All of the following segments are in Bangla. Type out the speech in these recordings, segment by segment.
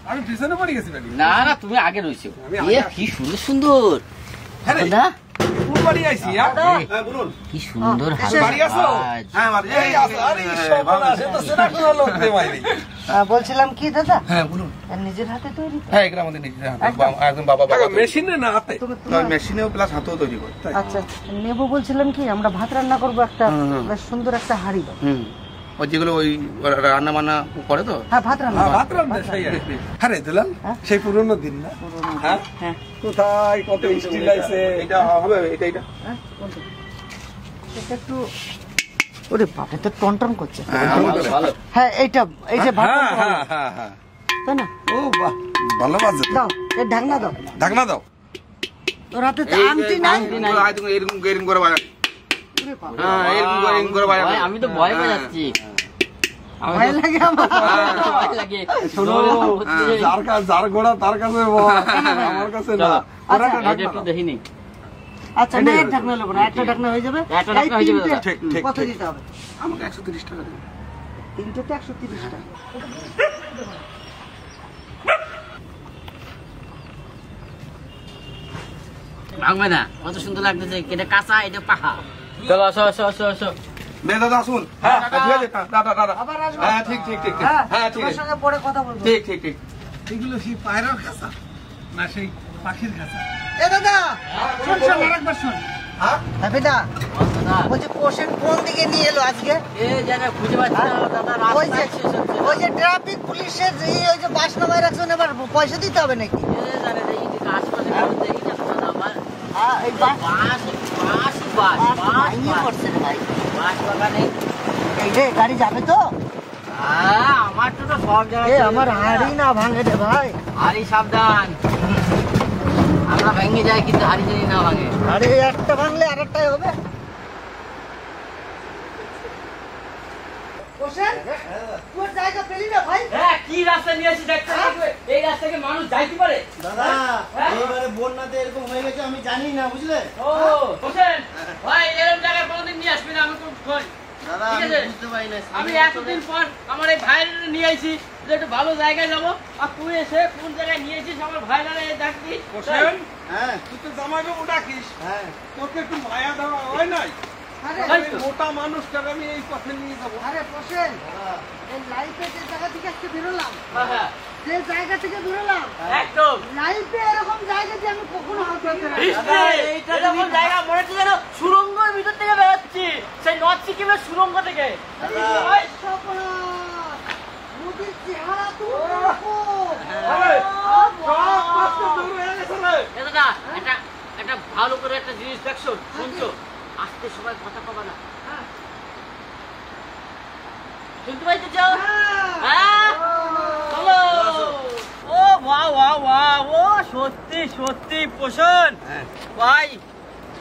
আমি পিছনে পড়ে গেছি নাকি? না না তুমি আগে রইছো। কি সুন্দর সুন্দর দাদা কোন বাড়ি আইছি? বলুন কি সুন্দর বাড়ি আছো? হ্যাঁ বাড়ি আছো। আরে সর্বনাশ, এ তো সেটা কোন লোক রে মাইরি। বলছিলাম কি দাদা? হ্যাঁ বলুন। নিজের হাতে তৈরি? হ্যাঁ এগুলো আমাদের নিজের হাতে, একদম বাবা মেশিনে না হাতে। মেশিনেও প্লাস হাতেও তৈরি করে। আচ্ছা নেবো বলছিলাম কি, আমরা ভাত রান্না করবো একটা বেশ সুন্দর একটা হাঁড়ি দাও। ওই যেগুলো ওই রান্না বান্না করে তো। হ্যাঁ ভাত রান্না সেই আর কি। আরে দুলাল সেই পুরনো দিন না? হ্যাঁ কোথায় কত স্টিল আছে। এটা হবে, এটা এটা এটা একটু ওরে বাবা তো টনটন করছে। হ্যাঁ এইটা এই যে ভাত তাই না? ও বাহ ভালো বাজে। দাও এই ঢাকনা দাও। ঢাকনা দাও। তোর হাতে আংটি নাই? এরকম এরকম করে বাজা। হ্যাঁ এরকম করে বাজা। আমি তো ভয় পেয়ে যাচ্ছি। ভয় লাগে আমার। ভয় লাগে। শোনো যার গোড়া তার কাছে আমার কাছে না। একটু দেখিনি। আচ্ছা না এক ঢাকনা নেবো না, একটা ঢাকনা হয়ে যাবে। একটা ঢাকনা হয়ে যাবে। ঠিক ঠিক। কত দিতে হবে? আমাকে 130 টাকা দিন। তিনটেতে 130 টাকা। ভাঙবে না, কত সুন্দর লাগতেছে। এটা কাঁচা, এটা পাহা। চলো আসো আসো আসো আসো। নে দাদা আসুন। হ্যাঁ ঠিক আছে দাদা দাদা। আবার আসবো। হ্যাঁ ঠিক ঠিক ঠিক। হ্যাঁ ঠিক আছে। তোমার সঙ্গে পরে কথা বলবো। ঠিক ঠিক ঠিক। এগুলো সেই পায়রার খাঁচা না সেই পাখির খাঁচা? এ দাদা শোন শোন আরেকবার শোন। হ্যাঁ দাদা বলছি কোশ্চেন কোন দিকে নিয়ে এলো আজকে? এই জায়গা খুঁজে পাচ্ছি না দাদা, রাস্তা শেষ হচ্ছে। ওই যে ট্রাফিক পুলিশের ওই যে বাস নামায় রাখছেন, এবার পয়সা দিতে হবে নাকি? এই জানে এই যে আশেপাশে দেখি যাচ্ছে না আমার। হ্যাঁ এই বাস বাগানে এই রে গাড়ি যাবে তো? আমার তো সব এ আমার হাড়ি না ভাঙে রে ভাই। হাড়ি সাবধান, আমরা ভেঙে যাই কিন্তু হাড়ি জানি না ভাঙে। আরে একটা ভাঙলে আরেকটাই হবে। তোর জায়গা পেলি না ভাই? হ্যাঁ কি রাস্তা নিয়েছি দেখতে হবে। এই রাস্তা থেকে মানুষ যাইতে পারে দাদা? এইবারে বন্যাতে এরকম হয়ে গেছে আমি জানি না, বুঝলে? ও হোসেন ভাই এরকম জায়গায় কোনোদিন নিয়ে আসবি না, আমি খুব ভয়। দাদা ঠিক আছে, বুঝতে পারি না। আমি এতদিন পর আমার এই ভাইয়ের নিয়ে আইছি যে একটু ভালো জায়গায় যাবো, আর তুই এসে কোন জায়গায় নিয়ে আইছিস আমার ভাইরা ডাকবি। হোসেন হ্যাঁ তুই তো জামাইবাবু ডাকিস, হ্যাঁ তোকে একটু মায়া দেওয়া হয় নাই? আরে মোটা মানুষটাকে আমি এই পথে নিয়ে যাবো। আরে বসেন, এই লাইফে যে জায়গা থেকে আজকে বেরোলাম, হ্যাঁ যে জায়গা থেকে বেরোলাম, একদম লাইফে এরকম জায়গা যে আমি কখনো হাত দিতে না। এরকম জায়গা মনে হচ্ছে যেন সুড়ঙ্গের ভিতর থেকে বেরোচ্ছি, সেই নর্থ সিকিমের সুড়ঙ্গ থেকে। নদীর চেহারা তো একটা ভালো করে একটা জিনিস দেখছো, শুনছো, আজকে সবাই কথা কবা না, শুনতে পাইতে চাও? হ্যাঁ চলো। ও বাহ বাহ বাহ, ও সত্যি সত্যি পোষণ ভাই,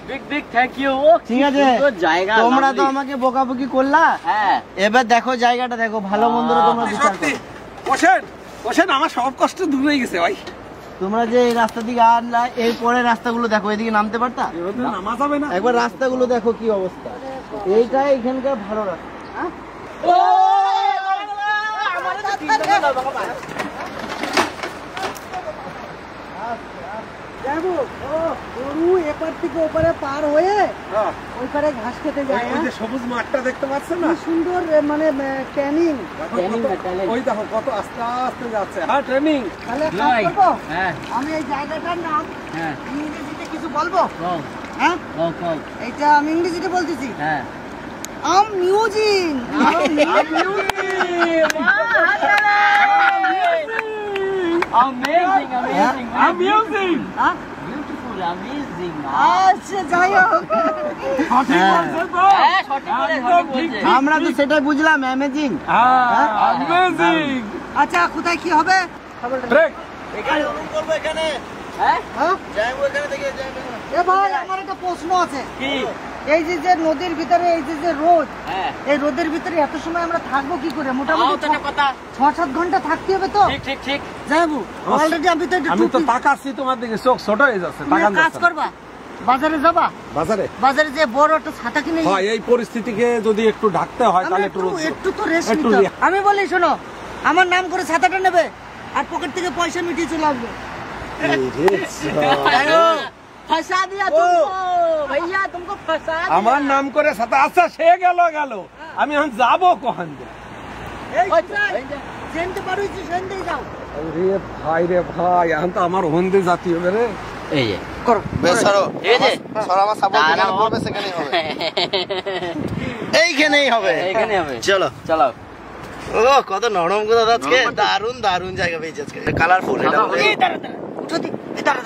বিগ বিগ থ্যাংক ইউ। ও ঠিক আছে, জায়গা তোমরা তো আমাকে বকাবকি করলা, হ্যাঁ এবার দেখো জায়গাটা দেখো, ভালো মন্দ তোমরা বিচার করো। হোসেন হোসেন আমার সব কষ্ট দূর হয়ে গেছে ভাই। তোমরা যে এই রাস্তা দিকে আনলা, এর পরে রাস্তাগুলো দেখো, এদিকে নামতে পারতা? নামা যাবে না? একবার রাস্তাগুলো দেখো কি অবস্থা। এইটাই এখানকার ভালো রাস্তা। যাবো গরু এপার থেকে ওপারে পার হয়ে ওই পারে ঘাস খেতে যায়। ওই যে সবুজ মাঠটা দেখতে পাচ্ছেন না, কি সুন্দর মানে ট্রেনিং। ওই দেখো কত আস্তে আস্তে যাচ্ছে। হ্যাঁ ট্রেনিং। তাহলে কাজ করবো, হ্যাঁ আমি এই জায়গাটার নাম হ্যাঁ ইংরেজিতে কিছু বলবো। হ্যাঁ কল এইটা আমি ইংরেজিতে বলতেছি। হ্যাঁ Amusing. Amazing. Huh? Beautiful, amazing. আচ্ছা যাই হোক, আমরা তো সেটাই বুঝলাম, অ্যামেজিং। অ্যামেজিং। আচ্ছা কোথায় কি হবে? ব্রেক। এখানে অনুপ করব, এখানে হ্যাঁ যাইবো, এখানে থেকে যাইবো। এ ভাই আমার একটা প্রশ্ন আছে। কি? এই যে নদীর ভিতরে এই যে রোদ, হ্যাঁ এই রোদের ভিতরে এত সময় আমরা থাকবো কি করে? মোটামুটি কথা 6-7 ঘন্টা থাকতে হবে তো। ঠিক ঠিক ঠিক। যাবো অলরেডি আমি তো তাকাচ্ছি তোমার দিকে, চোখ ছোট হয়ে যাচ্ছে। কাজ করবা, বাজারে যাবা, বাজারে যে বড় একটা ছাতা কিনে হয়। এই পরিস্থিতিকে যদি একটু ঢাকতে হয় তাহলে একটু তো রেস্ট নিতে হবে। আমি বলি শোনো, আমার নাম করে ছাতাটা নেবে, আর পকেট থেকে পয়সা মিটিয়ে চলে আসবে। फंसा दिया तुमको भैया, तुमको फंसा दिया। আমার নাম করে সাথে আচ্ছা সে গেল আমি এখন যাবো কখন এই সেনতে পারোছি সেনতেই যাও। আরে ভাই রে ভাই, এখন তো আমার হন্দে জাতি হবে রে। এই যে করো বেশ সরো এই যে সরো, আমার সাপোর্ট যেখানে পড়বে সেখানেই হবে, এইখানেই হবে, এখানে হবে। চলো চলো। ও কত নরম গো দাদা, আজকে দারুন দারুন জায়গা পেয়েছি আজকে, কালারফুল। এটা বলে উঠো দি, দাঁড়া।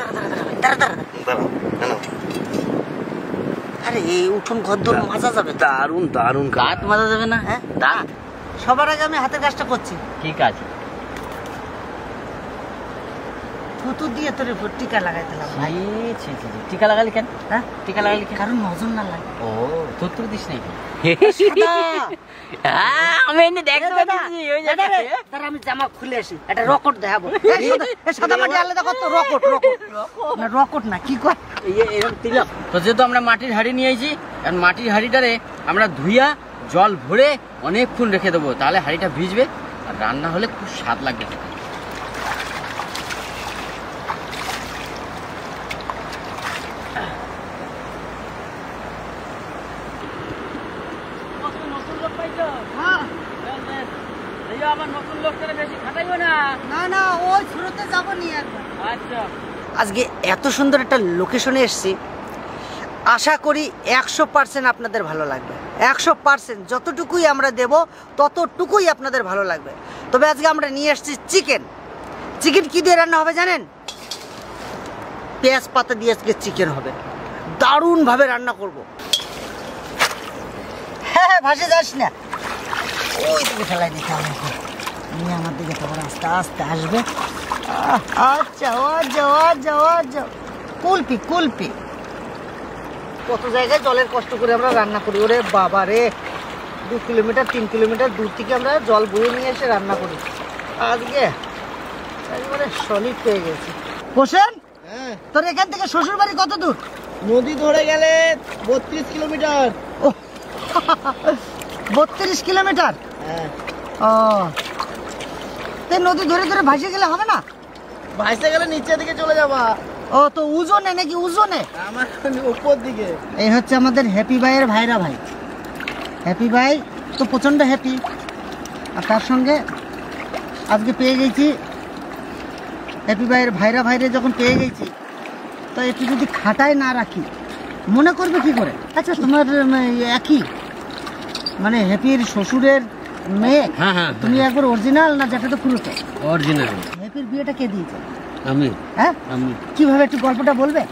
দাঁড়াও, নাও। আরে এই উঠোন ঘরদোর মাজা যাবে। দারুন দারুন দাঁত মাজা যাবে না? হ্যাঁ দাঁত। সবার আগে আমি হাতের কাজটা করছি। ঠিক আছে। থুতু দিয়ে তোর উপর টিকা লাগাই দিলাম ভাই। ছি, টিকা লাগালি কেন? হ্যাঁ টিকা লাগালি কেন? কারণ নজর না লাগে। ও তোর দিস নাই? সাদা। আমি এনে দেখতে পাচ্ছি ওই দাদা রে, জায়গায়। দাঁড়া আমি জামা খুলে আসি, একটা রকট দেখাবো। এই সাদা মাটি আলাদা কত রকট না, রকট না কি কয় এরকম তিলক। তো যেহেতু আমরা মাটির হাঁড়ি নিয়ে আইছি, কারণ মাটির হাঁড়িটারে আমরা ধুইয়া জল ভরে অনেকক্ষণ রেখে দেবো, তাহলে হাঁড়িটা ভিজবে আর রান্না হলে খুব স্বাদ লাগবে। নতুন লোক পাইছো? হ্যাঁ আবার নতুন লোকটারে বেশি খাটাইও না। না ওই শুরুতে যাবো নিয়ে একবার। আচ্ছা। আজকে এত সুন্দর একটা লোকেশনে এসেছি, আশা করি 100% আপনাদের ভালো লাগবে। 100% যতটুকুই আমরা দেব ততটুকুই আপনাদের ভালো লাগবে। তবে আজকে আমরা নিয়ে এসেছি চিকেন। কি দিয়ে রান্না হবে জানেন? পেঁয়াজ পাতা দিয়ে আজকে চিকেন হবে, দারুণভাবে রান্না করব। হ্যাঁ ভাসে যাস না, ওই দিকে ফেলাই দিতে হবে। নিয়ে আমার দিকে তোমার আস্তে আস্তে আসবে। আচ্ছা কুলপি। কত জায়গায় জলের কষ্ট করে আমরা রান্না করি, ওরে বাবা রে, 2 কিলোমিটার 3 কিলোমিটার দূর থেকে আমরা জল বয়ে নিয়ে এসে রান্না করি। আজকে একেবারে সলিড পেয়ে গেছি। হোসেন, তোর এখান থেকে শ্বশুর বাড়ি কত দূর? নদী ধরে গেলে 32 কিলোমিটার। ও 32 কিলোমিটার। ও তাই নদী ধরে ভাসে গেলে হবে না? ভাসতে গেলে নিচের দিকে চলে যাবা। ও তো ওজনে নাকি? ওজনে আমার উপর দিকে। এই হচ্ছে আমাদের হ্যাপি ভাইয়ের ভাইরা ভাই। হ্যাপি ভাই তো প্রচন্ড হ্যাপি, আর তার সঙ্গে আজকে পেয়ে গেছি হ্যাপি ভাইয়ের ভাইরে যখন পেয়ে গেছি, তো একটু যদি খাটায় না রাখি মনে করবে কি করে? আচ্ছা তোমার একই মানে হ্যাপির শ্বশুরের মেয়ে? হ্যাঁ তুমি একবার অরিজিনাল না যেটা পুরোটা? অরিজিনাল। হ্যাপির বিয়েটা কে দিয়েছে? আমি। হ্যাঁ আমি। কিভাবে একটু গল্পটা বলবে?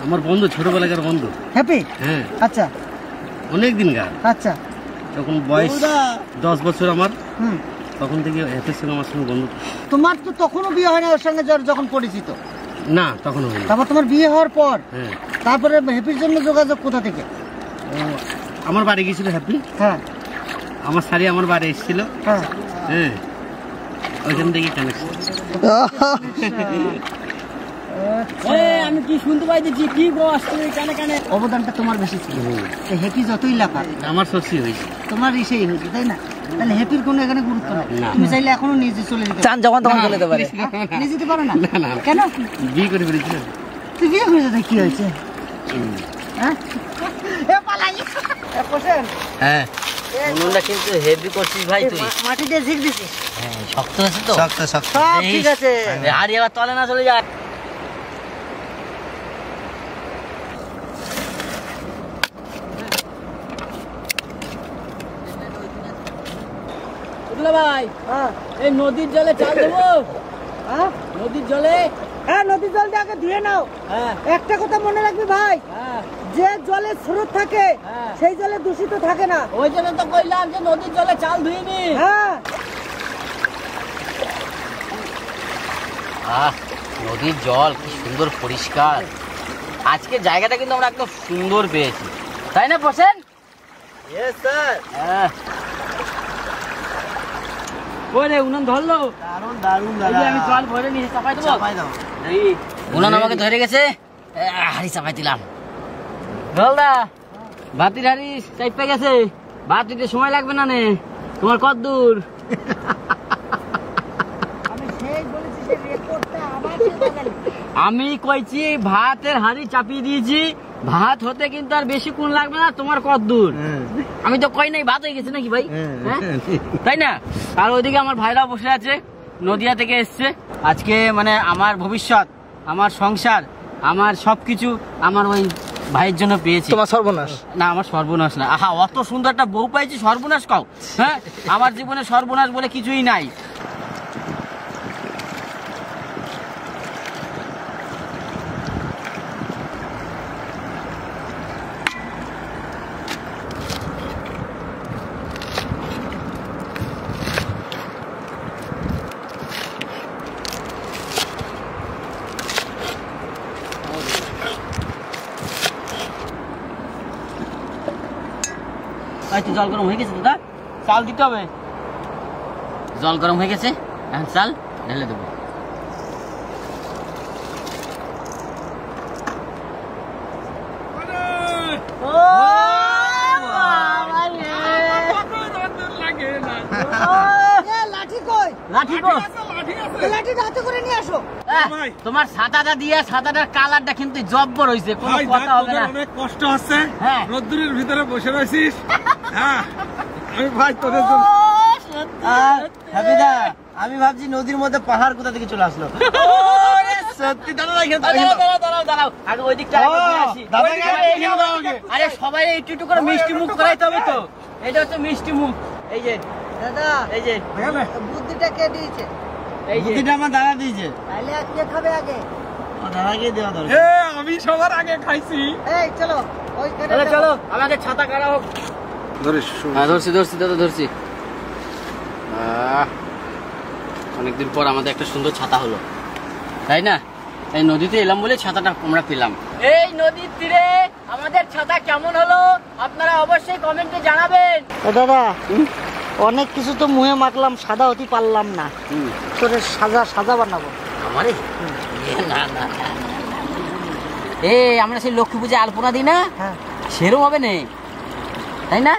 আমার বন্ধু, ছোটবেলাকার বন্ধু। হ্যাপি? হ্যাঁ আচ্ছা অনেক দিন গা। আচ্ছা তখন বয়স 10 বছর আমার, হুম। তখন থেকে হ্যাপির সঙ্গে আমার সঙ্গে বন্ধু। তোমার তো তখনও বিয়ে হয় না ওর সঙ্গে যখন পরিচিত? না তখন হয়নি। তারপর তোমার বিয়ে হওয়ার পর হ্যাঁ। তারপরে হ্যাপির জন্য যোগাযোগ কোথা থেকে? আমার বাড়ি গেছিল হ্যাপি, হ্যাঁ আমার শাড়ি আমার বাড়ি এসেছিল। হ্যাঁ হ্যাঁ ওইখান থেকে কানেকশন। আমি কি শুনতে পাইতেছি কি বস তুই কানে কানে। অবদানটা তোমার বেশি ছিল। হ্যাপি যতই লাফা আমার শশী হয়েছে, তোমার ইসেই হয়েছে, তাই না? তাহলে হ্যাপির কোনো এখানে গুরুত্ব নাই। না। তুমি চাইলে এখনো নিজে চলে যেতে চান যখন তখন চলে যেতে পারে। নিয়ে যেতে পারো না? না। কেন? বিয়ে করে ফেলেছিল। তুই বিয়ে করে যেতে কি হয়েছে? হ্যাঁ হ্যাঁ উনুনটা কিন্তু হেভি করছিস ভাই তুই। মাটি দিয়ে ঝিক দিছিস? হ্যাঁ শক্ত আছে তো। শক্ত সব ঠিক আছে। আর এবার তলে না চলে যায়। ভাই হ্যাঁ এই নদীর জলে চাল দেবো? হ্যাঁ নদীর জলে? হ্যাঁ নদীর জলটা আগে ধুয়ে নাও। হ্যাঁ একটা কথা মনে রাখবি ভাই, হ্যাঁ যে জলে স্রোত থাকে হ্যাঁ। সেই জলে দূষিত থাকে না। ওই জন্য তো কইলাম যে নদীর জলে চাল ধুইনি। হ্যাঁ নদীর জল কি সুন্দর পরিষ্কার। আজকে জায়গাটা কিন্তু আমরা একদম সুন্দর পেয়েছি, তাই না বসেন? Yes sir. হ্যাঁ ওরে উনান ধরলো। দারুন দারুন এই যে আমি জল ভরে নিয়ে চাপাই দেবো। চাপাই দাও। উনান আমাকে ধরে গেছে, হাড়ি চাপাই দিলাম। জলদা ভাতির হাড়ি চাইপে গেছে, ভাত দিতে সময় লাগবে না নে। তোমার কত দূর? আমি সেই বলেছি আমি কইছি ভাতের হাঁড়ি চাপিয়ে দিয়েছি, ভাত হতে কিন্তু আর বেশি কোন লাগবে না। তোমার কত দূর? আমি তো কই নাই ভাত হয়ে গেছে নাকি ভাই, তাই না? আর ওইদিকে আমার ভাইরা বসে আছে, নদিয়া থেকে এসছে। আজকে মানে আমার ভবিষ্যৎ, আমার সংসার, আমার সবকিছু আমার ওই ভাইয়ের জন্য পেয়েছি। তোমার সর্বনাশ না, আমার সর্বনাশ না। আহা, অত সুন্দর একটা বউ পাইছি, সর্বনাশ কাও? হ্যাঁ, আমার জীবনে সর্বনাশ বলে কিছুই নাই। জল গরম হয়ে গেছে দাদা, চাল দিতে হবে। জল গরম হয়ে গেছে, এখন চাল ঢেলে দেবো। তোমার ছাতাটা দিয়ে ছাতাটার কালারটা কিন্তু জব্বর হয়েছে, কোনো কথা হবে না। অনেক কষ্ট হচ্ছে, রোদ্দুরের ভিতরে বসে রয়েছিস। হ্যাঁ আমি ভাই তোদের জন্য। আমি ভাবছি নদীর মধ্যে পাহাড় কোথা থেকে চলে আসলো। সত্যি দাঁড়াও, আগে ওই দিকটা আসি। আরে সবাই একটু একটু করে মিষ্টি মুখ করাইতে হবে তো। এটা হচ্ছে মিষ্টি মুখ। এই যে দাদা, এই যে বুদ্ধিটা কে দিয়েছে? এই যে বুদ্ধিটা আমার দাদা দিয়েছে। তাহলে কে খাবে আগে? দাদাকে দেওয়া দরকার। আমি সবার আগে খাইছি। এই চলো, চলো আমাকে ছাতা কাটা হোক। ধরছি দাদা, ধরছি। অনেকদিন পর আমাদের একটা সুন্দর ছাতা হলো, তাই না? এই নদীতে এলাম বলে ছাতাটা আমরা পেলাম। এই নদীর তীরে আমাদের ছাতা কেমন হলো আপনারা অবশ্যই কমেন্টে জানাবেন। দাদা, অনেক কিছু তো মুহে মাখলাম, সাদা হতে পারলাম না। তোরে সাজা বানাবো। আমারে না না, এই আমরা সেই লক্ষ্মী পূজা আলপনা দিই না, সেরকম হবে না, তাই না?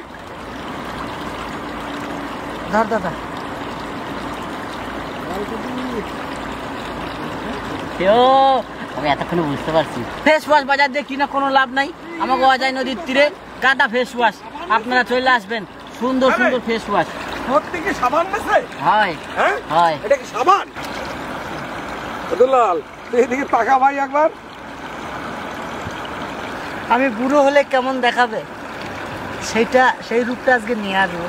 ধর দাদা। আমি এতক্ষণে বুঝতে পারছি, ফেস ওয়াশ বাজার দিয়ে কিনা কোনো লাভ নাই। আমাকে অজয় নদীর তীরে কাটা ফেস ওয়াশ, আপনারা চলে আসবেন। সুন্দর সুন্দর ফেস ওয়াশ। সত্যি কি সাবান আছে? হয় হয়। এটা কি সাবান? দুলাল তুই এদিকে তাকা ভাই একবার। আমি বুড়ো হলে কেমন দেখাবে সেই রূপটা আজকে নিয়ে আসবো।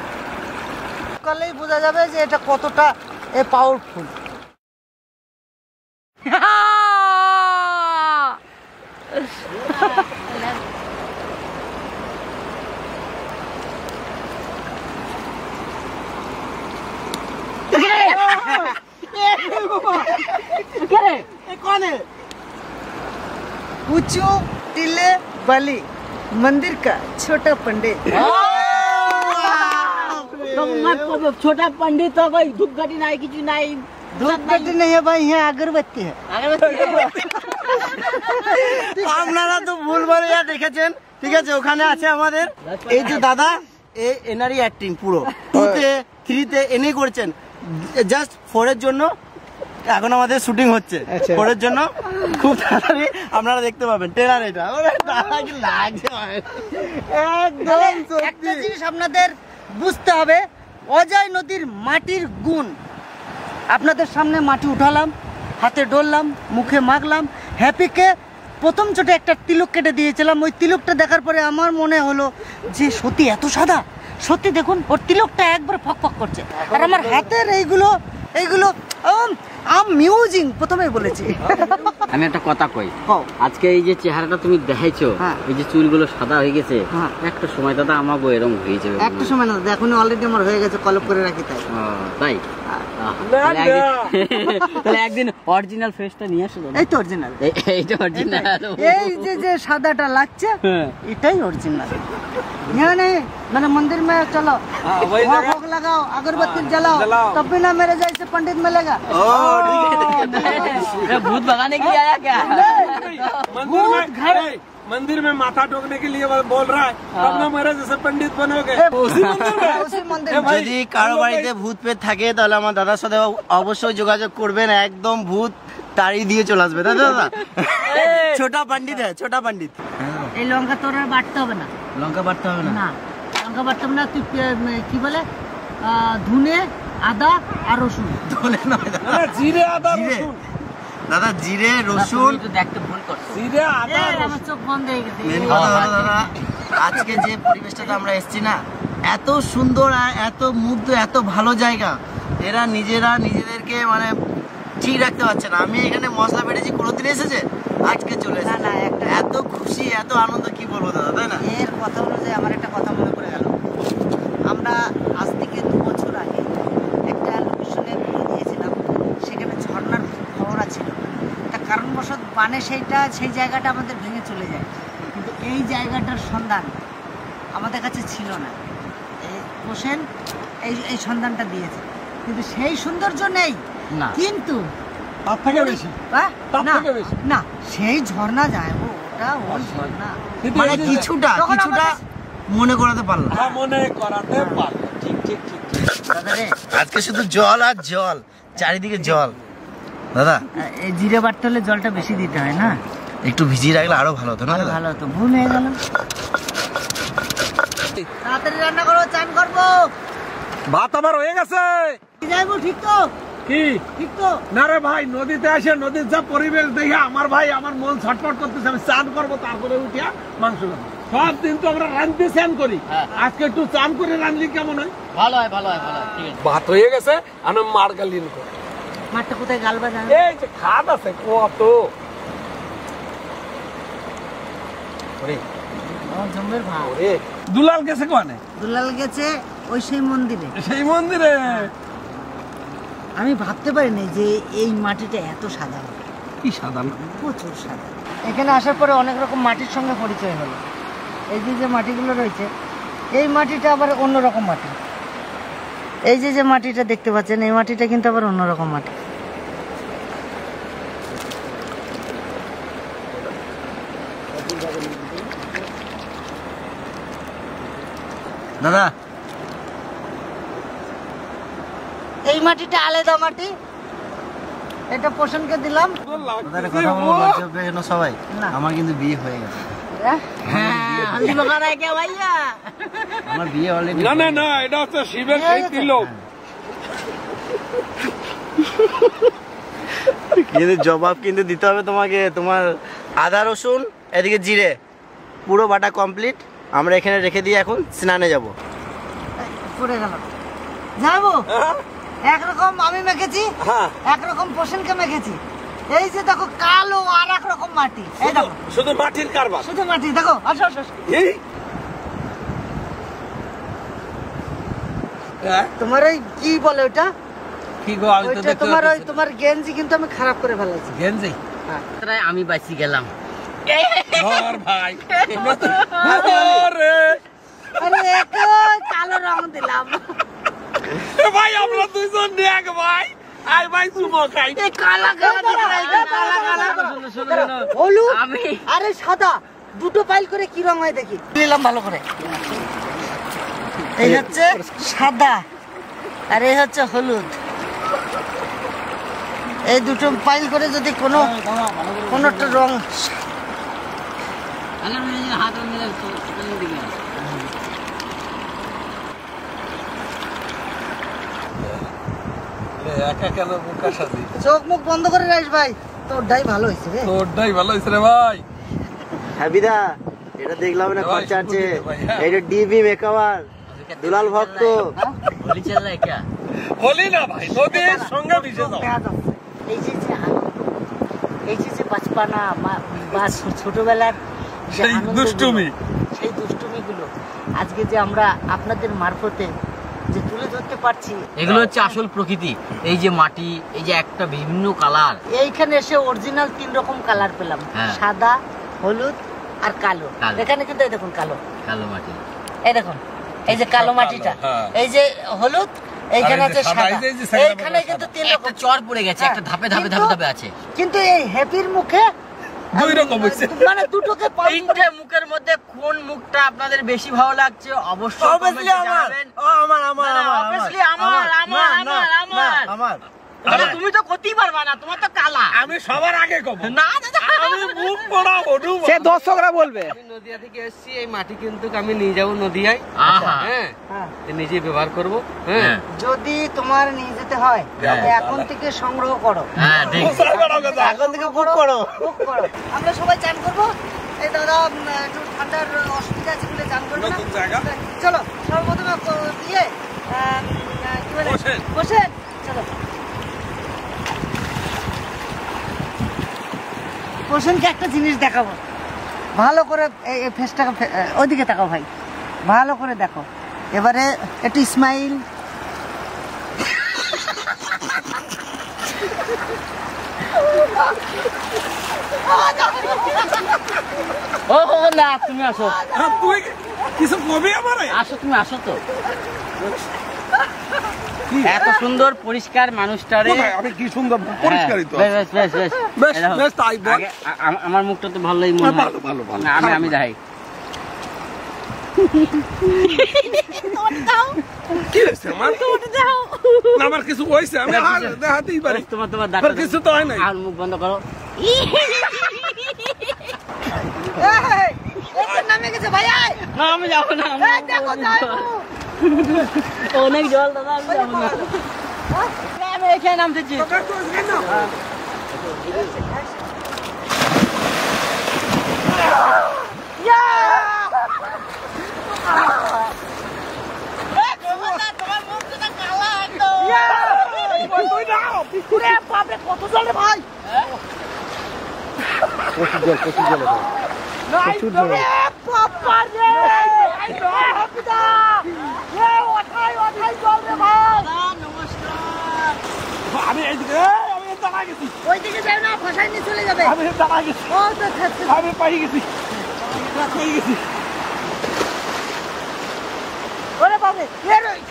কালেই বোঝা যাবে যে এটা কতটা পাওয়ারফুল। पूछो टिले बलि मंदिर का छोटा पंडित। छोटा पंडित तो कोई धूपघटी नहीं, किसी नहीं। धूपघटी नहीं है भाई, यहाँ अगरबत्ती है। আপনারা তো ভুল বলে দেখেছেন, ঠিক আছে? ওখানে আছে আমাদের এই যে দাদা, এনারই অ্যাক্টিং পুরো 2তে 3তে এনেই করছেন। জাস্ট 4 এর জন্য এখন আমাদের শুটিং হচ্ছে। 4 এর জন্য খুব তাড়াতাড়ি আপনারা দেখতে পাবেন ট্রেলার। এটা কি লাগছে একদম। একটা জিনিস আপনাদের বুঝতে হবে, অজয় নদীর মাটির গুণ। আপনাদের সামনে মাটি উঠালাম, হাতে ডললাম, মুখে মাখলাম। হ্যাপিকে প্রথম চোটে একটা তিলক কেটে দিয়েছিলাম। ওই তিলকটা দেখার পরে আমার মনে হলো যে সত্যি এত সাদা। সত্যি দেখুন, ওর তিলকটা একবার ফকফক করছে। আর আমার হাতের এইগুলো মিউজিং প্রথমেই বলেছি। আমি একটা কথা কই, আজকে এই যে চেহারাটা তুমি দেখাইছো, এই যে চুলগুলো সাদা হয়ে গেছে, একটা সময় দাদা আমাকে এরকম হয়ে যাবে। একটা সময় না দাদা, এখন অলরেডি আমার হয়ে গেছে, কলপ করে রাখি তাই। তাই তাহলে একদিন অরিজিনাল ফেসটা নিয়ে আসো। এই তো অরিজিনাল, এইটা অরিজিনাল। এই যে সাদাটা লাগছে এটাই অরিজিনাল। यहाँ नहीं, मैंने मंदिर में चलो, वहाँ भोग लगाओ, अगरबत्ती जलाओ, तब भी ना मेरे जैसे पंडित मिलेगा। भूत भगाने के लिए आया क्या? मंदिर में मंदिर में माथा ठोकने के लिए बोल रहा है, तब ना मेरे जैसे पंडित बनोगे। उसी मंदिर में, उसी मंदिर ए में। भाई, যদি কারো বাড়িতে ভূত পেট থাকে তাহলে আমার দাদার সাথে অবশ্যই যোগাযোগ করবেন, একদম ভূত তাড়ি দিয়ে চলে আসবে। দাদা দাদা ছোটা পণ্ডিত হ্যাঁ, ছোটা পণ্ডিত। এই লঙ্কা তোর আর বাটতে হবে না, লঙ্কা বাটতে হবে না? না লঙ্কা বাটতে হবে না। তুই কি বলে ধুনে, আদা আর রসুন। ধনে নয় দাদা, না, জিরে আদা জিরে। রসুন, দাদা জিরে রসুন। দেখতে ভুল করছো। জিরে আদা এই, রসুন। আমার চোখ বন্ধ হয়ে গেছে। মেন কথা হলো দাদা, আজকে যে পরিবেশটাতে আমরা এসেছি না, এত সুন্দর আর এত মুগ্ধ, এত ভালো জায়গা, এরা নিজেদেরকে মানে ঠিক রাখতে পারছে না। আমি এখানে মশলা বেটেছি, কোনোদিন এসেছে, আজকে চলে এসেছে। না, একটা এত খুশি, এত আনন্দ, কি বলবো দাদা, তাই না? এর কথা অনুযায়ী আমার একটা কথা মনে পড়ে গেল। আমরা আজ থেকে 2 বছর আগে একটা লোকেশনে ভিডিও দিয়েছিলাম, সেখানে ঝর্ণার খবরা ছিল। তার কারণবশত বানে সেই জায়গাটা আমাদের ভেঙে চলে যায়, কিন্তু এই জায়গাটার সন্ধান আমাদের কাছে ছিল না। এই হোসেন এই সন্ধানটা দিয়েছে, কিন্তু সেই সৌন্দর্য নেই। না। কিন্তু তার থেকে বেশি, আহ, তার না, থেকে বেশি। না, সেই ঝর্ণা যায়, ওটা ওই ঝর্ণা। কিন্তু মানে এই যে- কিছুটা তখন মনে করাতে পারলাম। হ্যাঁ, মনে করাতে পারলো। ঠিক ঠিক ঠিক ঠিক। দাদা রে, আজকে শুধু জল আর জল, চারিদিকে জল। দাদা এই জিরে বাটতে হলে জলটা বেশি দিতে হয় না, একটু ভিজিয়ে রাখলে আরো ভালো হতো না দাদা? ভালো হতো। ভুল হয়ে গেল। তাড়াতাড়ি রান্না করবো, চান করবো। ভাত আমার হয়ে গেছে। যাইবো, ঠিক তো? কি ঠিক তো? না রে ভাই, নদীতে এসে নদীর যা পরিবেশ দেখে আমার ভাই, আমার মন ছটফট করতেছে। আমি চান করবো, তারপরে উঠিয়া মাংস খাবো। সব দিন তো আমরা রাঁধতে চান করি, আজকে একটু চান করে রাঁধলি কেমন হয়? ভালো হয়, ভালো হয়, ভালো হয়, ঠিক আছে। ভাত হয়ে গেছে, আমি মার গালিন করি। মাঠটা কোথায় গালবা জানো? এই যে খাদ আছে কত। জমের ভাব। ওরে, দুলাল গেছে কোনে? দুলাল গেছে ওই সেই মন্দিরে। সেই মন্দিরে। আমি ভাবতে পারিনি যে এই মাটিটা এত সাদা হবে। কি সাধারণ। প্রচুর সাদা। এখানে আসার পরে অনেক রকম মাটির সঙ্গে পরিচয় হলো। এই যে মাটিগুলো রয়েছে, এই মাটিটা আবার অন্যরকম মাটি। এই যে মাটিটা দেখতে পাচ্ছেন, এই মাটিটা কিন্তু আবার অন্যরকম মাটি। দাদা এই মাটিটা আলাদা মাটি, এটা পোষণকে দিলাম। দাদা একটা কথা বলবো, লজ্জা পেয়ে না সবাই, না। আমার কিন্তু বিয়ে হয়ে গেছে। হলদি মাখানা है क्या भैया? আমার বিয়ে অলরেডি। না না না, এটা হচ্ছে শিবের সেই তিলক। কিন্তু জবাব কিন্তু দিতে হবে তোমাকে। তোমার আদা রসুন এদিকে জিরে পুরো বাটা কমপ্লিট। আমরা এখানে রেখে দিয়ে এখন স্নানে যাব। পড়ে গেল, যাবো। একরকম আমি মেখেছি, হ্যাঁ, একরকম পোষণকে মেখেছি। এই যে দেখো কালো আর এক রকম মাটি, এই দেখো শুধু মাটির কারবার। শুধু মাটি, দেখো। আসো আসো আসো। এই তোমার ওই কি বলে ওটা, কি গো, আমি তো ওইটা দেখতে তোমার ওই পাচ্ছি। তোমার গেঞ্জি কিন্তু আমি খারাপ করে ফেলেছি। গেঞ্জি তাই আমি বাঁচি গেলাম। ধর ভাই, আমরা তো আরে আরে একে কালো রং দিলাম। এ ভাই, আমরা দুইজন নেক ভাই। আই ভাই সুমো খাই। এই কালা কালা দিক নাই, কালা কালা। শোনো, শোনো, শোনো। হলুদ আমি আরে সাদা, দুটো পাইল করে কি রং হয় দেখি। নিলাম ভালো করে। এই হচ্ছে সাদা আর এই হচ্ছে হলুদ। এই দুটো পাইল করে যদি কোনোটা রং হাত মিলে দিকে একা কেন বোকা সাজি? চোখ মুখ বন্ধ করে রাখিস ভাই, তোরটাই ভালো হয়েছে রে। তোরটাই ভালো হয়েছে রে ভাই। হ্যাবিদা এটা দেখলাম না খরচা আছে, এটা ডিবি মেকআপ দুলাল ভক্ত। হোলি চল রहा है क्या? হোলি না ভাই, নদীর সঙ্গে মিশে যাও। এই যে এই যে বাচপানা বা ছোটবেলার যে সেই আনন্দগুলো, দুষ্টুমি। সেই দুষ্টুমিগুলো আজকে যে আমরা আপনাদের মারফতে যে তুলে ধরতে পারছি, এগুলো হচ্ছে আসল প্রকৃতি। এই যে মাটি, এই যে একটা বিভিন্ন কালার। এইখানে এসে অরিজিনাল 3 রকম কালার পেলাম, হ্যাঁ। সাদা, হলুদ আর কালো। কালো। এখানে কিন্তু এই দেখুন কালো, কালো মাটি। এই দেখুন এই যে কালো মাটিটা, হ্যাঁ। এই যে হলুদ, এইখানে আর এই যে আছে সাদা, সাদা। এই যে সাদা এইখানে বলে কিন্তু সাদা। 3 একটা রকম চর পড়ে গেছে, একটা ধাপে ধাপে ধাপে ধাপে আছে। কিন্তু এই হ্যাপির মুখে দুই রকম হইছে। মানে দুটোকে পাল্টে- তিনটে মুখের মধ্যে কোন মুখটা আপনাদের বেশি ভালো লাগছে অবশ্যই Obviously কমেন্টে আমার। জানাবেন। ও, আমার। Obviously আমার। আমার। আরে তুমি তো করতেই পারবা না, তোমার তো কালা। আমি সবার আগে কব, না দাদা, আমি মুখ পড়া বডু সে দর্শকরা বলবে। আমি নদিয়া থেকে এসেছি, এই মাটি কিন্তু আমি নিয়ে যাবো নদিয়ায়। আহা। হ্যাঁ, হ্যাঁ। নিজে ব্যবহার করবো। হ্যাঁ, যদি তোমার নিয়ে যেতে হয় তাহলে এখন থেকে সংগ্রহ করো, হ্যাঁ ঠিক। এখন থেকে বুক করো। বুক করো। আমরা সবাই চান করবো। এই দাদা একটু ঠান্ডার অসুবিধা আছে বলে চান করবে না। নতুন জায়গা। চলো সর্বপ্রথমে দিয়ে কি বলে বসেন। বসেন, চলো বসেনকে একটা জিনিস দেখাবো, ভালো করে এই ফেসটাকে ওইদিকে তাকাও ভাই, ভালো করে দেখো। এবারে একটু স্মাইল। ও না, তুমি আসো, তুই কিছু কবি আমারে? আসো তুমি আসো তো। এত সুন্দর পরিষ্কার মানুষটারে। কোথায়? আমি কি সুন্দর পরিষ্কারই তো। বেশ বেশ বেশ বেশ বেশ, এই দেখো, বেশ, তাই বল। আগে আমার মুখটা তো ভালোই মনে হয়। ভালো, ভালো, ভালো। না, আমি দেখাই। কি হয়েছে আমার? না, আমার কিছু হয়েছে, আমি আর দেখাতেই পারি। তোমার আমার ডাক্তার কিছু তো হয় নাই। আর মুখ বন্ধ করো। নামে গেছে ভাই, আয়। না আমি যাবো না, এই দেখো, যাইবো। অনেক জল দাদা, আমি যাবো না। না, আমি এখানে নামতেছি। তোকে তো কেন? তুই নাও। ওরে বাপরে, কত জল রে ভাই। প্রচুর জল। ওরে বাবা রে, এই রে, হাপিদা। এ ওঠাই জল রে ভাই। আমি এইদিকে, আমি দাঁড়া গেছি, ওইদিকে যাই না, ফসাই নিয়ে চলে যাবে। আমি দাঁড়া গেছি, ও তো খাচ্ছে। আমি পাই গেছি, পাই গেছি। ওরে বাপরে, এ রে। এই,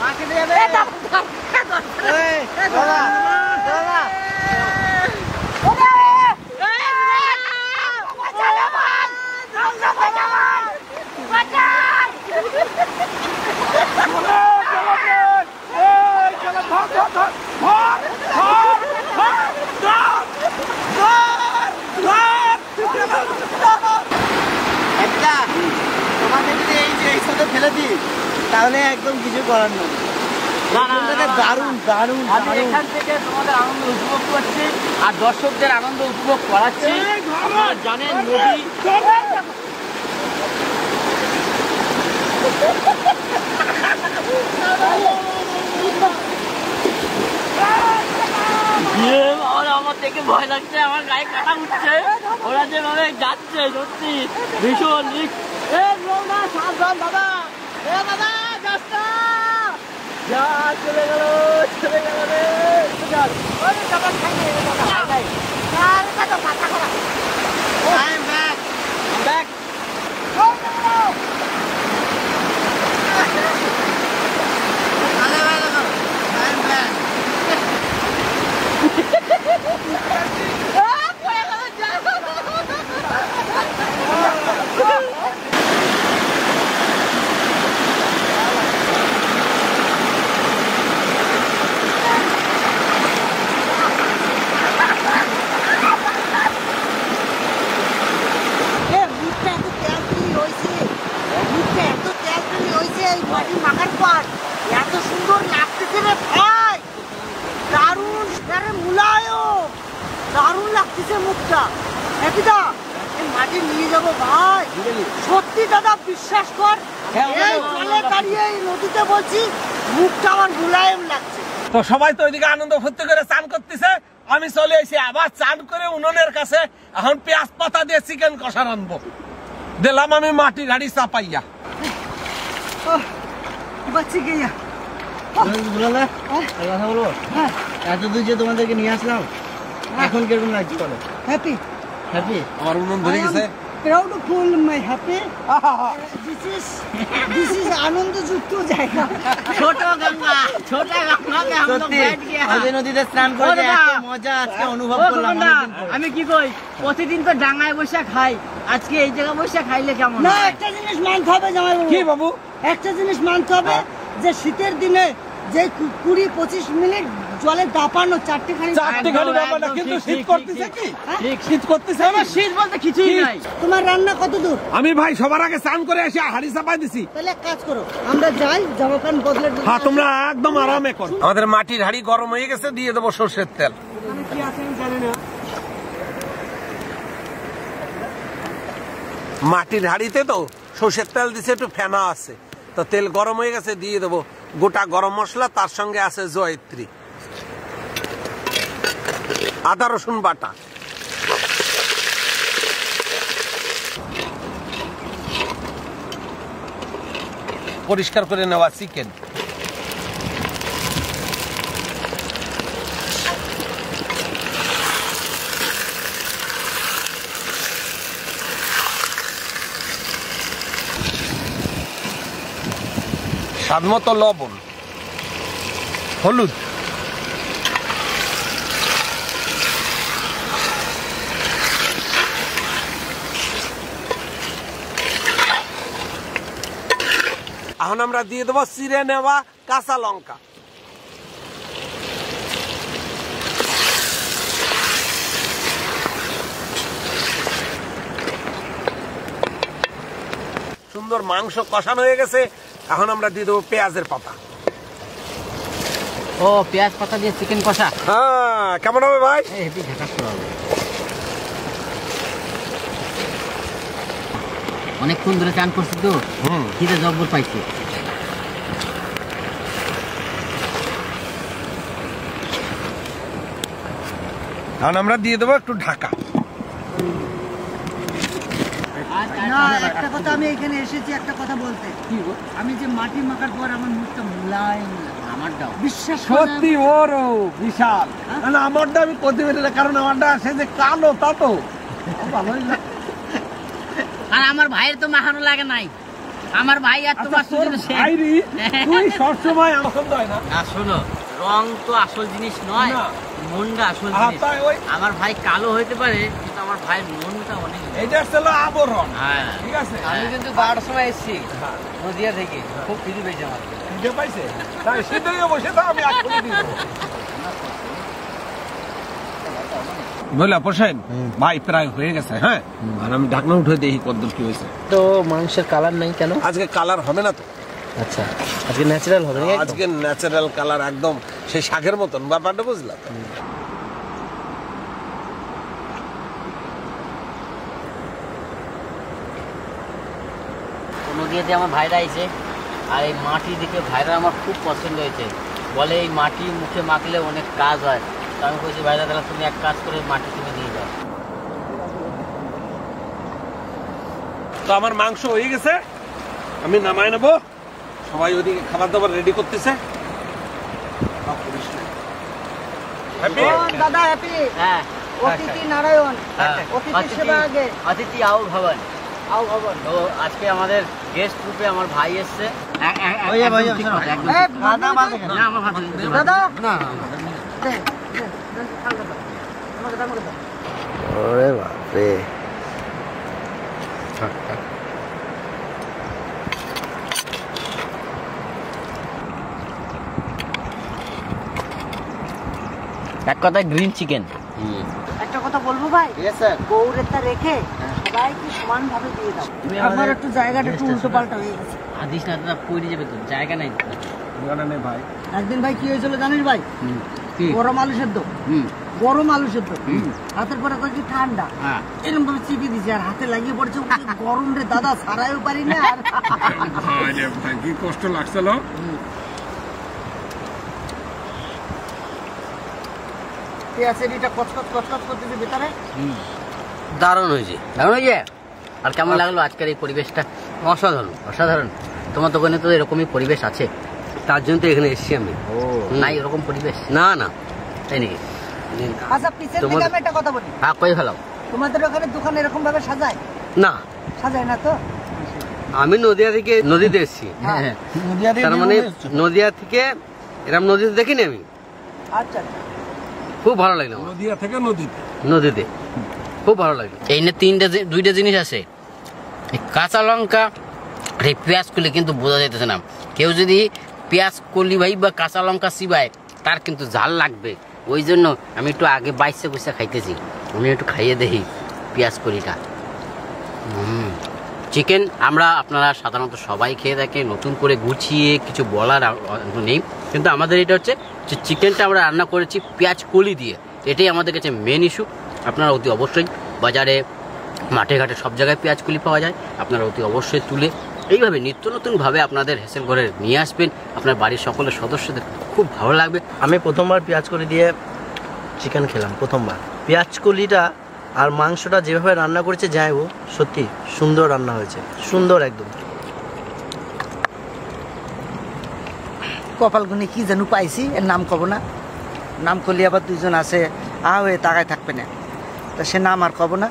কাটছে রে। এ দাও, দাও, এই, দাদা, দাদা। ওরে, বাঁচা রে ভাই। বাঁচা, বাঁচা ভাই। বাঁচা। একটা তোমাকে যদি এই সাথে ফেলে দিই তাহলে একদম কিছু করার নেই। দারুণ দারুণ আমি দারুণ। এখান থেকে তোমাদের আনন্দ উপভোগ করছি আর দর্শকদের আনন্দ উপভোগ করাচ্ছি। আপনারা জানেন নদী আমার দেখে ভয় লাগছে, আমার গায়ে কাটা উঠছে। ওরা যেভাবে যাচ্ছে সত্যি ভীষণ রিস্ক। সাবধান দাদা, এ দাদা যাস না। যা চলে গেল রে। চল। ওরে দাদা খাইয়ে দাদা। আরে দাদা, মাথা খারাপ। I'm back. দেখ আরে ভাই দেখো, I'm back. মুখটা এত তেলতেলি হয়েছে, মুখটা এত তেলতেলি হয়েছে, এই মাটি মাখার পর এত সুন্দর লাগতেছে রে ভাই, দারুণ, আরে মুলায়ম, দারুণ লাগতেছে মুখটা। হ্যাপিদা, এই মাটি নিয়ে যাবো ভাই, সত্যি দাদা বিশ্বাস কর, এই জলে দাঁড়িয়ে এই নদীতে বলছি মুখটা আমার মুলায়ম লাগছে। তো সবাই তো ওইদিকে আনন্দ ফুর্তি করে চান করতেছে, আমি চলে এসে আবার চান করে উনুনের কাছে এখন পেঁয়াজ পাতা দিয়ে চিকেন কষা রানবো। দিলাম আমি মাটি গাড়ি চাপাইয়া। বাচ্চি গিয়া দুলালে, একটা কথা বলবো? এত দূর যে তোমাদেরকে নিয়ে আসলাম, এখন কিরকম লাগছে বলো? হ্যাপি। হ্যাপি? আমার উনুন ধরে গেছে। proudful, my happy. This is আনন্দযুক্ত জায়গা। ছোট গঙ্গা কে हम लोग बैठ गए নদী নদীতে স্নান করে এত মজা আজকে অনুভব করলাম অনেকদিন পরে। আমি কি কই প্রতিদিন তো ডাঙায় বসে খাই, আজকে এই জায়গা বসে খাইলে কেমন না, হয়? একটা জিনিস মানতে হবে জামাইবাবু। কি বাবু? একটা জিনিস মানতে হবে যে শীতের দিনে যে 20-25 মিনিট জলে দাপানো চারটে খানি ব্যাপার না, কিন্তু শীত করতেছে কি? ঠিক। শীত করতেছে না? শীত বলতে কিছুই নাই। তোমার রান্না কত দূর? আমি ভাই সবার আগে স্নান করে এসে হাড়ি চাপাই দিছি। তাহলে এক কাজ করো, আমরা যাই, জামা প্যান্ট বদলে হ্যাঁ, তোমরা একদম আরামে করো। আমাদের মাটির হাড়ি গরম হয়ে গেছে, দিয়ে দেবো সরষের তেল। কি আছে আমি জানি না। মাটির হাড়িতে তো সরষের তেল দিছে, একটু ফেনা আছে, তো তেল গরম হয়ে গেছে, দিয়ে দেবো গোটা গরম মশলা, তার সঙ্গে আছে জয়িত্রী, আদা রসুন বাটা, পরিষ্কার করে নেওয়া চিকেন, স্বাদমতো লবণ, হলুদ, এখন আমরা দিয়ে দেবো চিড়ে নেওয়া কাঁচা লঙ্কা, সুন্দর মাংস কষানো হয়ে গেছে। এখন আমরা দিয়ে দেবো পেঁয়াজের পাতা। ও পেঁয়াজ পাতা দিয়ে চিকেন কষা, হ্যাঁ, কেমন হবে ভাই? হেভি ঝাকাস করা হবে। অনেকক্ষণ ধরে চান করছি তো, খিদে জব্বর পাইছি। এখন আমরা দিয়ে দেবো একটু ঢাকা। না, একটা কথা আমি এখানে এসেছি একটা কথা বলতে। আমি যে মাটি মাখার পর আমার মুখটা মুলায়ম লাগে। আমারটাও বিশ্বাস সত্যি ওরও বিশাল, মানে আমারটা আমি করতে পারি না, কারণ আমারটা সে যে কালো তা তো ভালোই লাগে। আর আমার ভাইয়ের তো মাখানো লাগে নাই, আমার ভাই আর তোমার আচ্ছা, তোর ভাইরি তুই সবসময় পছন্দ হয় না। না শোনো, রং তো আসল জিনিস নয়, না। মনটা আসল হ্যাঁ, জিনিস। তাই ওই আমার ভাই কালো হইতে পারে, কিন্তু আমার ভাইয়ের মনটা অনেক। এইটা ছিল আবরণ, হ্যাঁ ঠিক আছে। আমি কিন্তু 12টার সময় এসেছি নদিয়া থেকে, খুব খিদে পেয়েছে আমার। নিজে পাইছে তাই শীতেই বসে তো আমি এখনই দিব। বুঝলা পোষেন ভাই, প্রায় হয়ে গেছে। হ্যাঁ, আর আমি ঢাকনা উঠে দেখি কদ্দূর কি হয়েছে। তো মাংসের কালার নাই কেন? আজকে কালার হবে না তো, আচ্ছা, আজকে ন্যাচারাল হবে না? আজকে ন্যাচারাল কালার, একদম সেই শাকের মতন ব্যাপারটা, বুঝলা তো? নদীতে আমার ভাইরা আইছে, আর এই মাটি দেখে ভাইরা আমার খুব পছন্দ হয়েছে। বলে এই মাটি মুখে মাখলে অনেক কাজ হয়। তো আমি বলছি ভাইরা তাহলে তুমি এক কাজ করে মাটি তুমি দিয়ে দাও। তো আমার মাংস হয়ে গেছে, আমি নামায় নেবো। সবাই ওদিকে খাবার দাবার রেডি করতেছে। হ্যাপি দাদা হ্যাপি। হ্যাঁ, অতিথি নারায়ণ, অতিথি সেবা আগে। অতিথি আও ভবন, আও ভবন। তো আজকে আমাদের গেস্ট গ্রুপে আমার ভাই এসছে। দাদা ওরে বাপরে, এক কথায় গ্রিন চিকেন। একটা কথা বলবো ভাই, গৌরেরটা রেখে সবাইকে সমান ভাবে দিয়ে দাও। আমার একটু জায়গাটা একটু উল্টো পাল্টা হয়ে গেছে। আদিস না দাদা, পড়ে যাবে তো, জায়গা নাই। ভাই একদিন ভাই কি হয়েছিল জানিস ভাই? গরম আলু সেদ্ধ, গরম আলু সেদ্ধ, হাতের পরে কয়েকটি ঠান্ডা, এরকম ভাবে চিপে দিছে আর হাতে লাগিয়ে পড়ছে গরম রে দাদা, সারাইও পারি না। আর ভাই কি কষ্ট লাগছিল। পেঁয়াজেরিটা কচকচ কচকচ করতেছে ভেতরে। দারুণ হয়েছে, দারুণ হয়েছে। আর কেমন লাগলো আজকের এই পরিবেশটা? অসাধারণ। অসাধারণ। তোমার দোকানে তো এরকমই পরিবেশ আছে? তার জন্য তো এখানে এসেছি আমি। নাই এরকম পরিবেশ? না না, তাই নাকি? আচ্ছা, পিছের দিকে আমি একটা কথা বলি। হ্যাঁ, কই ফেলাও। তোমাদের ওখানে দোকান এরকম ভাবে সাজায়? না, সাজায় না তো? আমি নদিয়া থেকে নদীতে এসেছি। হ্যাঁ। তার মানে নদিয়া থেকে এরকম নদীতে দেখিনি আমি। আচ্ছা খুব ভালো লাগলো আমার। নদিয়া থেকে নদীতে খুব ভালো লাগলো। এই নিয়ে দুইটা জিনিস আছে, এই কাঁচা লঙ্কা আর এই পেঁয়াজ কলি কিন্তু বোঝা যাইতেছে না। কেউ যদি পেঁয়াজ কলি ভাই বা কাঁচা লঙ্কা চিবায় তার কিন্তু ঝাল লাগবে। ওই জন্য আমি একটু আগে বাইসে বসে খাইতেছি। আমি একটু খাইয়ে দেখি পেঁয়াজ কলিটা। চিকেন আমরা আপনারা সাধারণত সবাই খেয়ে থাকে, নতুন করে গুছিয়ে কিছু বলার নেই, কিন্তু আমাদের এটা হচ্ছে যে চিকেনটা আমরা রান্না করেছি পেঁয়াজ কলি দিয়ে। এটাই আমাদের কাছে মেন ইস্যু। আপনারা অতি অবশ্যই বাজারে মাঠে ঘাটে সব জায়গায় পেঁয়াজ কলি পাওয়া যায়, আপনারা অতি অবশ্যই তুলে এইভাবে নিত্য নতুনভাবে আপনাদের হেসেল ঘরে নিয়ে আসবেন। আপনার বাড়ির সকলের সদস্যদের খুব ভালো লাগবে। আমি প্রথমবার পেঁয়াজ কলি দিয়ে চিকেন খেলাম, প্রথমবার। পেঁয়াজ কলিটা আর মাংসটা যেভাবে রান্না করেছে যাইবো, সত্যি সুন্দর রান্না হয়েছে, সুন্দর একদম। কপাল গুনে কি যেন পাইছি, এর নাম কব না, নাম করলে আবার দুইজন আছে হয়ে তাকায় থাকবে না, তা সে নাম আর কব না।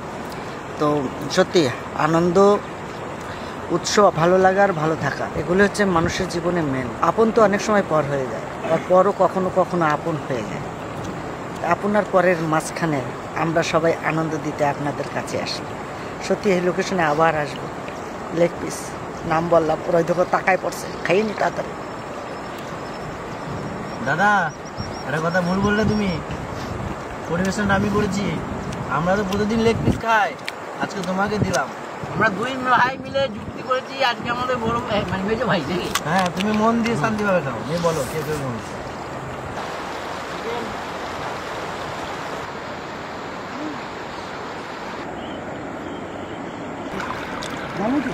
তো সত্যি আনন্দ, উৎসব, ভালো লাগা আর ভালো থাকা, এগুলো হচ্ছে মানুষের জীবনে মেন। আপন তো অনেক সময় পর হয়ে যায়, আবার পরও কখনো কখনো আপন হয়ে যায়। আপনার পরের মাঝখানে আমরা সবাই আনন্দ দিতে আপনাদের কাছে আসি। সত্যি এই লোকেশনে আবার আসবো। লেগ পিস নাম বললাম, ওরা দেখো তাকায় পড়ছে, খাইয়ে নি তাড়াতাড়ি। দাদা একটা কথা ভুল বললে তুমি, পরিবেশনটা আমি করেছি। আমরা তো প্রতিদিন লেগ পিস খাই, আজকে তোমাকে দিলাম। আমরা দুই ভাই মিলে যুক্তি করেছি আজকে আমাদের বড় মানে মেজো ভাই নাকি? হ্যাঁ, তুমি মন দিয়ে শান্তিভাবে খাও। তুমি বলো কে কে মামুটি